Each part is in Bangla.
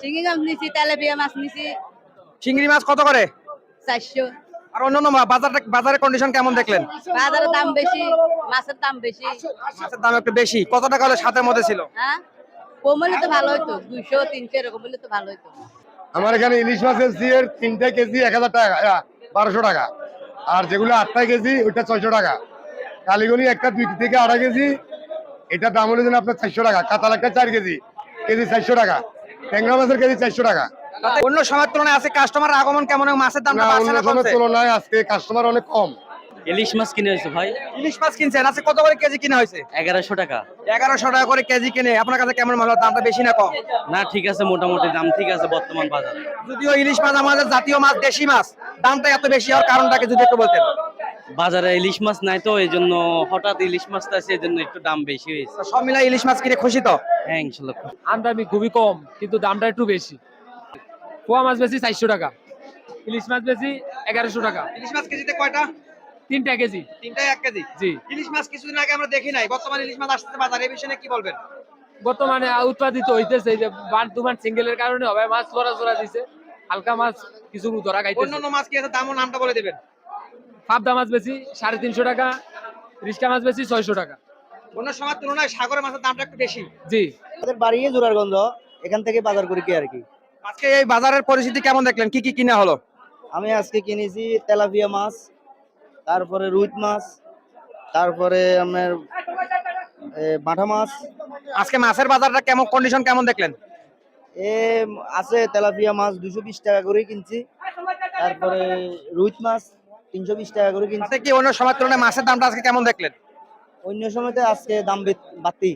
চিংড়ি মাছ নিছি, তেলাপিয়া মাছ নিছি চিংড়ি মাছ কত করে? 400। আর অন্যান্য বাজারের কন্ডিশন কেমন দেখলেন? বাজারের দাম বেশি, মাছের দাম বেশি। মাছের দাম একটু বেশি। কত টাকা হলে সাতের মধ্যে ছিল? হ্যাঁ, কম হলে তো ভালো হইতো, 200 300 এরকম হলে তো ভালো হইতো। আমার এখানে ইলিশ মাছের সিয়ের 3টা কেজি 1000 টাকা, 1200 টাকা। আর যেগুলো 8টা কেজি ওইটা 600 টাকা। কালিগনি একটা 2 থেকে 2.5 কেজি, এটা দাম হলো যেন আপনার 400 টাকা। কাতাল একটা 4 কেজি, কেজি 400 টাকা। ট্যাংরা মাছের কেজি 400 টাকা। অন্য সময়ের তুলনায় আছে কাস্টমার আগমন কেমন এবং মাছের দামটা না, বাড়ছে অন্য না সময়ের কমছে? তুলনায় আজকে কাস্টমার অনেক কম। ইলিশ মাছ কিনে হয়েছে ভাই ইলিশ মাছ কিনছেন, আজকে কত করে কেজি কিনা হয়েছে? 1100 টাকা। 1100 টাকা করে কেজি কিনে আপনার কাছে কেমন মনে হয়? দামটা বেশি না কম? না ঠিক আছে, মোটামুটি দাম ঠিক আছে বর্তমান বাজারে। যদিও ইলিশ মাছ আমাদের জাতীয় মাছ, দেশি মাছ, দামটা এত বেশি হওয়ার কারণটাকে যদি একটু বলতেন। বাজারে ইলিশ মাছ নাই তো এই জন্য, হঠাৎ ইলিশ মাছটা আছে এই জন্য একটু দাম বেশি হয়েছে। সব মিলাই ইলিশ মাছ কিনে খুশি তো? হ্যাঁ ইনশাল্লাহ। আমদানি খুবই কম কিন্তু দামটা একটু বেশি। পোয়া মাছ বেশি 400 টাকা, ইলিশ মাছ বেশি 1100 টাকা। ইলিশ মাছ কেজিতে কয়টা? 3টা কেজি। তিনটায় 1 কেজি। জি। ইলিশ মাছ কিছুদিন আগে আমরা দেখি নাই, বর্তমানে ইলিশ মাছ আসছে বাজারে, এই বিষয়ে কি বলবেন? বর্তমানে উৎপাদিত হইতেছে, এই যে বান সিঙ্গেলের কারণে হবে মাছ লড়াচড়া দিছে, হালকা মাছ কিছু ধরা খাইতেছে। অন্যান্য মাছ কি আছে, দাম ও নামটা বলে দিবেন। পাবদা মাছ বেশি 350 টাকা, রিস্কা মাছ বেশি 600 টাকা। অন্য সময়ের তুলনায় সাগরের মাছের দামটা একটু বেশি। জি। আমাদের বাড়ি জোরারগঞ্জ, এখান থেকে বাজার করি কি আর কি। আজকে এই বাজারের পরিস্থিতি কেমন দেখলেন? কি কি কিনা হলো? আমি আজকে কিনেছি তেলাপিয়া মাছ, তারপরে রুই মাছ, তারপরে আমার বাটা মাছ। আজকে মাছের বাজারটা কেমন, কন্ডিশন কেমন দেখলেন? এ আছে তেলাপিয়া মাছ 220 টাকা করে কিনছি, তারপরে রুই মাছ 320 টাকা করে কিনছি। তাতে কি অন্য সময়ের তুলনায় মাছের দামটা আজকে কেমন দেখলেন? অন্য সময়তে আজকে দাম বাড়তি।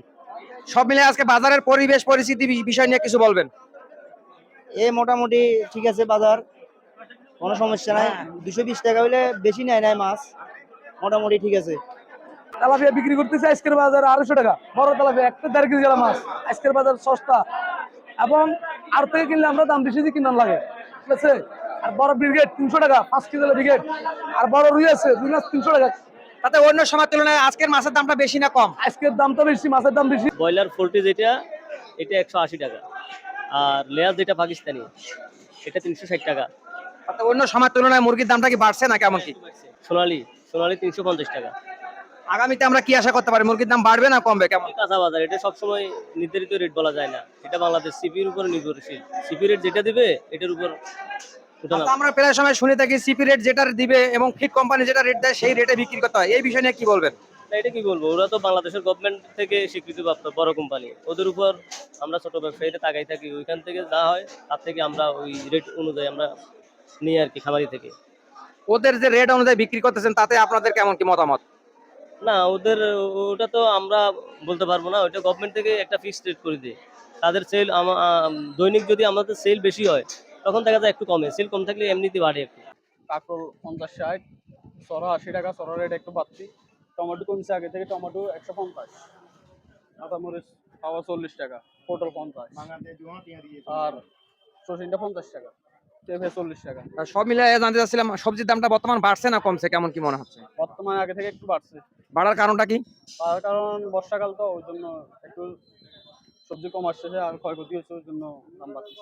সব মিলে আজকে বাজারের পরিবেশ পরিস্থিতি বিষয় নিয়ে কিছু বলবেন। মোটামুটি ঠিক আছে বাজার, কোনো সমস্যা নাই। 220 টাকা হইলে বেশি নেয় নাই মাছ, মোটামুটি ঠিক আছে। তেলাপিয়া বিক্রি করতেছে আজকের বাজারে 250 টাকা। বড় তেলাপিয়া একটা 1.5 কেজি গেলা মাছ আজকের বাজার সস্তা, এবং আর থেকে কিনলে আমরা দাম বেশি দিয়ে কিনার লাগে, ঠিক আছে। আর বড় ব্রিগেড 300 টাকা 5 কেজি ব্রিগেড, আর বড় রুই আছে রুই মাছ 300 টাকা। তাতে অন্য সময়ের তুলনায় আজকের মাছের দামটা বেশি না কম? আজকের দামটা বেশি, মাছের দাম বেশি। ব্রয়লার পোল্ট্রি যেটা, এটা 180 টাকা। আর লেয়ার যেটা পাকিস্তানি, এটা 360 টাকা। তাতে অন্য সময়ের তুলনায় মুরগির দামটা কি বাড়ছে না কেমন কি? সোনালি 350 টাকা। আগামীতে আমরা কি আশা করতে পারি? মুরগির দাম বাড়বে না কমবে কেমন? কাঁচা বাজার, এটা সবসময় নির্ধারিত রেট বলা যায় না, এটা বাংলাদেশ সিপির উপর নির্ভরশীল। সিপি রেট যেটা দিবে এটার উপর আচ্ছা, আমরা প্রায় সময় শুনে থাকি সিপি রেট যেটা দিবে এবং ফিড কোম্পানি যেটা রেট দেয় সেই রেটে বিক্রি করতে হয়, এই বিষয় নিয়ে কি বলবেন? এটা কি বলবো, ওরা তো বাংলাদেশের গভর্নমেন্ট থেকে স্বীকৃতিপ্রাপ্ত বড় কোম্পানি, ওদের উপর আমরা ছোট ব্যবসায়ীরা তাকাই থাকি, ওইখান থেকে যা হয় তার থেকে আমরা ওই রেট অনুযায়ী আমরা নিই আর কি, খামারি থেকে। ওদের যে রেট অনুযায়ী বিক্রি করতেছেন তাতে আপনাদের কেমন কি মতামত? না ওদের, ওটা তো আমরা বলতে পারবো না, ওইটা গভর্নমেন্ট থেকে একটা ফিক্সড রেট করে দিয়ে তাদের সেল। দৈনিক যদি আমাদের সেল বেশি হয় তখন দেখা যায় একটু কমে, সেল কম থাকলে এমনিতে বাড়ে একটু। কাঁকরোল 50-60, সরা 80 টাকা, সরা রেট একটু বাড়তি। টমেটো কমছে আগে থেকে, টমেটো 150, কাঁচামরিচ পাওয়া 40 টাকা, পটল 50, আর সসিনটা 50 টাকা, পেঁপে 40 টাকা। আর সব মিলে জানতে চাচ্ছিলাম সবজির দামটা বর্তমান বাড়ছে না কমছে, কেমন কি মনে হচ্ছে? বর্তমানে আগে থেকে একটু বাড়ছে। বাড়ার কারণটা কি? তার কারণ বর্ষাকাল তো, ওই জন্য একটু সবজি কম আসছে, আর ক্ষয়ক্ষতি হচ্ছে, ওই জন্য দাম বাড়ছে।